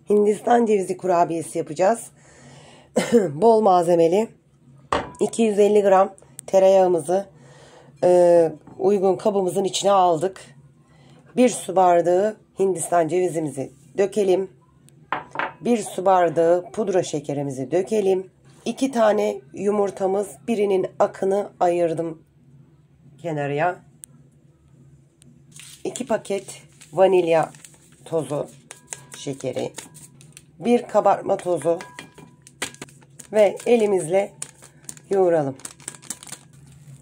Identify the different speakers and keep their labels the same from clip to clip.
Speaker 1: Hindistan cevizi kurabiyesi yapacağız. Bol malzemeli 250 gram tereyağımızı uygun kabımızın içine aldık. 1 su bardağı Hindistan cevizimizi dökelim. 1 su bardağı pudra şekerimizi dökelim. 2 tane yumurtamız, birinin akını ayırdım kenarıya. 2 paket vanilya tozu şekeri, 1 kabartma tozu ve elimizle yoğuralım.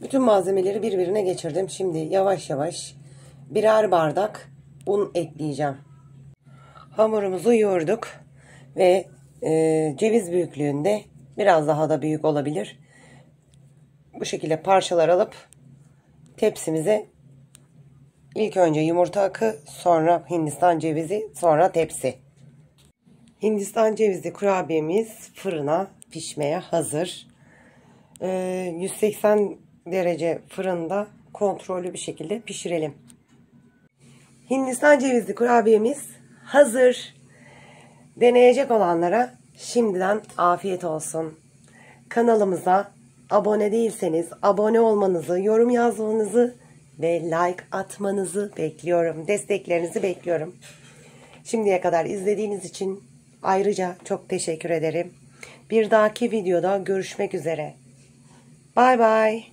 Speaker 1: Bütün malzemeleri birbirine geçirdim. Şimdi yavaş yavaş birer bardak un ekleyeceğim. Hamurumuzu yoğurduk ve ceviz büyüklüğünde, biraz daha da büyük olabilir, bu şekilde parçalar alıp tepsimize ilk önce yumurta akı, sonra Hindistan cevizi, sonra tepsi. Hindistan cevizi kurabiyemiz fırına pişmeye hazır. 180 derece fırında kontrollü bir şekilde pişirelim. Hindistan cevizli kurabiyemiz hazır. Deneyecek olanlara şimdiden afiyet olsun. Kanalımıza abone değilseniz abone olmanızı, yorum yazmanızı ve like atmanızı bekliyorum. Desteklerinizi bekliyorum. Şimdiye kadar izlediğiniz için ayrıca çok teşekkür ederim. Bir dahaki videoda görüşmek üzere. Bye bye.